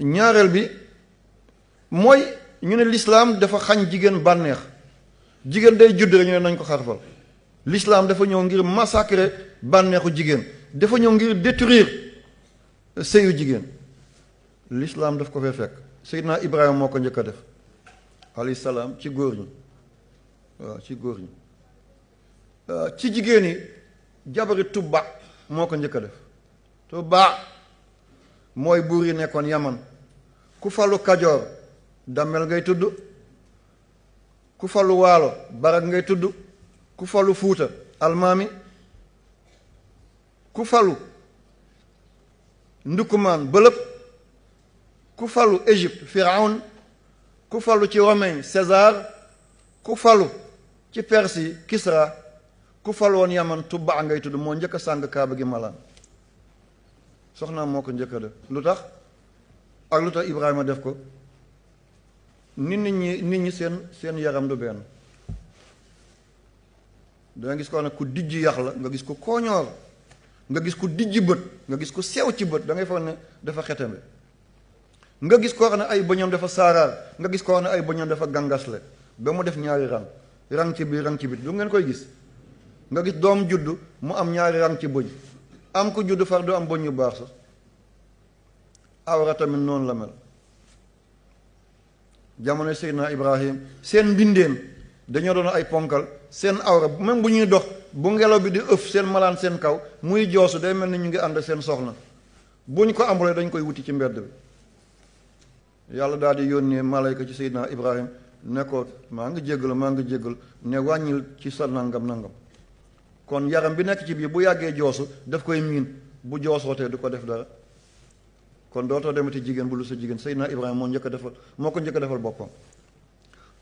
ñaareel bi mooy ñu ne lislaam dafa xañ jigéen bànneex. jigéen day judd rek ñu ne nañ ko xarfal. l'islam dafa ñëw ngir massacrer bànneexu jigéen, dafa ñëw ngir détruire sëyu jigéen. l'islam daf ko fee fekk. Seydina Ibrahima moo ko njëkk a def alayhi salaam ci góor ñi, waaw ci góor ñi. ci jigéen yi jabari Tubba moo ko njëkk a def. Tubba mooy buur yi nekkoon Yaman. ku falu Kajoor Damel ngay tudd, ku falu Waalo Barak ngay tudd, ku falu Fuuta Almaami, ku falu Ndukumaan Bëlëb, ku falu Égypte Firawn, ku falu ci Romain César, ku falu ci Perse Kisra, ku falu woon Yaman Tubba ngay tudd. moo njëkk a sàng kaaba gi malaan. soxnaam moo ko njëkk a def. lu tax ak lu tax Ibrahima def ko? nit ñi seen yaram du benn. danga gis ko ne ku dijj yax la, nga gis ko kooñoor, nga gis ko dijj bët, nga gis ko sew ci bët, da ngay foog ne dafa xeteme. nga gis koo xam ne ay bëñam dafa saaraar, nga gis koo xam ne ay bëñam dafa gangasle ba mu def ñaari rang ci biir rang ci bit. du ngeen koy gis? nga gis doom judd mu am ñaari rang ci bëñ, am ku judd far du am bëñ yu baax sax. awra tamit noonu la mel. jamono Seydina Ibrahim seen mbindéem dañoo doon ay ponkal, seen awra même bu ñuy dox bu ngelaw bi di ëf seen malaan seen kaw muy joosu day mel ni ñu ngi ànd seen soxna. bu ñu ko amulee dañ koy wuti ci mbedd bi. yàlla daal di yónnee malayka ci Seydina Ibrahim ne ko maa ngi jéggal ne wàññil ci sa nangam. kon yaram bi nekk ci biir bu yàggee joosu daf koy miin, bu joosootee du ko def dara. kon dootoo demati jigéen bu lu sa jigéen. Seydina Ibrahima moo ko njëkk a defal boppam.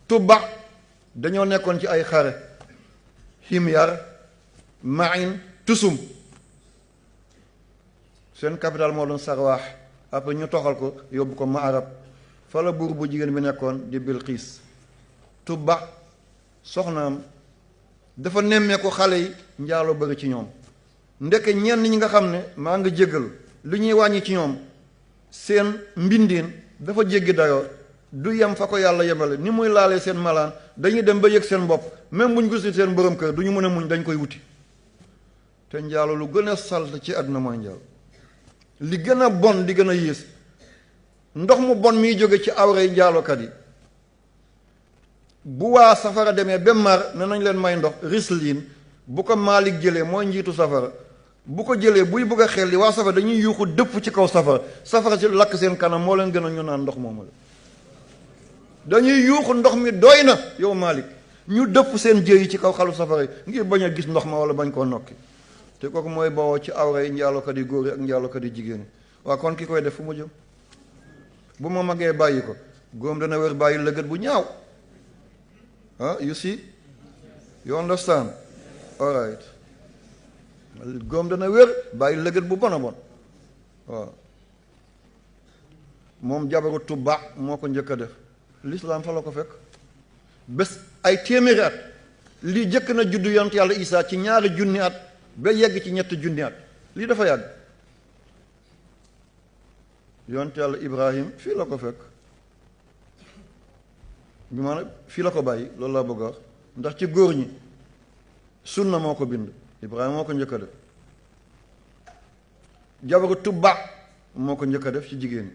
Tubba dañoo nekkoon ci ay xare, Himyar, Ma'in, Tusum. seen capital moo doon Sarwaax. après ñu toxal ko yóbbu ko Ma'arab. fa la buur bu jigéen bi nekkoon di Bilqiis. Tubba soxnaam dafa nemmee ko xale yi njaaloo bëri ci ñoom. ndeke ñenn ñi nga xam ne maa ngi jéggalu li ñuy wàññi ci ñoom seen mbindiin dafa jéggi dayoo, du yem fa ko yàlla yemale. ni muy laalee seen malaan dañuy dem ba yëg seen bopp, même bu ñu gisul seen borom kër du ñu mën a muñ, dañ koy wuti. te njaalo lu gën a salte ci àdduna mooy njaalo. li gën a bon di gën a yées ndox mu bon miy jóge ci awray njaalokat yi. bu waa safara demee ba mar ne nañ leen may ndox rislin, bu ko Maalik jëlee mooy njiitu safara, bu ko jëlee buy bëgg a xel li waa safara dañuy yuuxu dëpp ci kaw safara si lakk seen kanam, moo leen gën a ñu naan ndox moomu la. dañuy yuuxu ndox mi doy na yow Maalik, ñu dëpp seen jëy yi ci kaw xalu safara yi ngir bañ a gis ndox ma wala bañ koo nokki. te kooku mooy bawoo ci awra yi njaalookat yi góor yi ak njaalookat yi jigéen yi. waa kon ki koy def fu mu jëm? bu ma magee bàyyi ko, góom dana wér bàyyi lëgët bu ñaaw. you see, you understand, all right. góom dana wér bàyyi lëgët bu bon a bon. waaw moom jabaru Tubba moo ko njëkk a def. l'islam fa la ko fekk bés ay téeméeri at. lii jëkk na juddu yonent yàlla Isaa ci 2 junni at ba yegg ci 3 junni at. lii dafa yàgg. yonent yàlla Ibrahim fii la ko fekk, bi maanaam fii la ko bàyyi. loolu laa bëgg a wax, ndax ci góor ñi sunna moo ko bind. Ibrahima moo ko njëkk a def. jabaru Tubba moo ko njëkk a def ci jigéen ñi.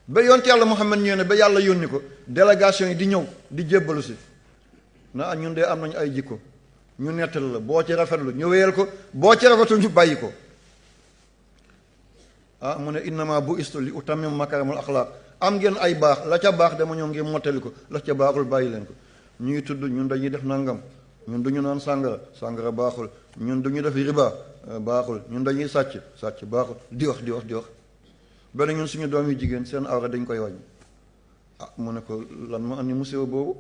ba yonent yàlla Muhammad ñëw ne ba yàlla yónni ko, délégation yi di ñëw di jébbalu si na ñun de am nañu ay jikko, ñu nettal la, boo ci rafetlu ñu wéyal ko, boo ci rafetul ñu bàyyi ko. mu ne innama bu istu li utammima makarimul axlaaq. am ngeen ay baax, la ca baax dama ñëw ngir mottali ko, la ca baaxul bàyyi leen ko. ñuy tudd ñun dañuy def nangam, ñun duñu naan sàngara baaxul, ñun duñu def riba baaxul, ñun dañuy sàcc baaxul, di wax benn ñun suñu doom yu jigéen seen awra dañ koy wàññi. mu ne ko lan ma andi musiba boobu?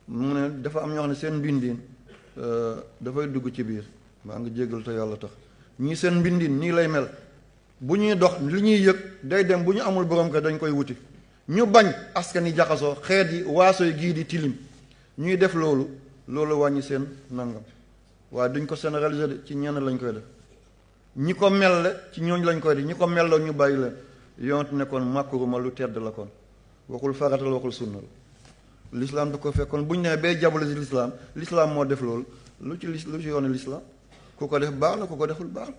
mu ne dafa am ñoo xam ne seen mbindiin dafay dugg ci biir. maa ngi jéggal te yàlla tax. ñii seen mbindiin nii lay mel, bu ñuy dox li ñuy yëg day dem, bu ñu amul borom kër dañ koy wuti. ñu bañ askan yi jaxasoo, xeet yi waaso yi gii di tilim, ñuy def loolu wàññi seen nangam. waaye duñ ko généraliser de, ci ñenn lañ koy def. ñi ko mel ci ñooñu lañ koy def, ñi ko melloo ñu bàyyi leen. yonent ne kon màkkuruma lu tedd la kon waxul farata la waxul sunna la l'islam da ko fekkoon bu ñu nee bay jabale si l'islam moo def loolu lu ci yoonu l'islam ku ko def baax la ku ko deful baax la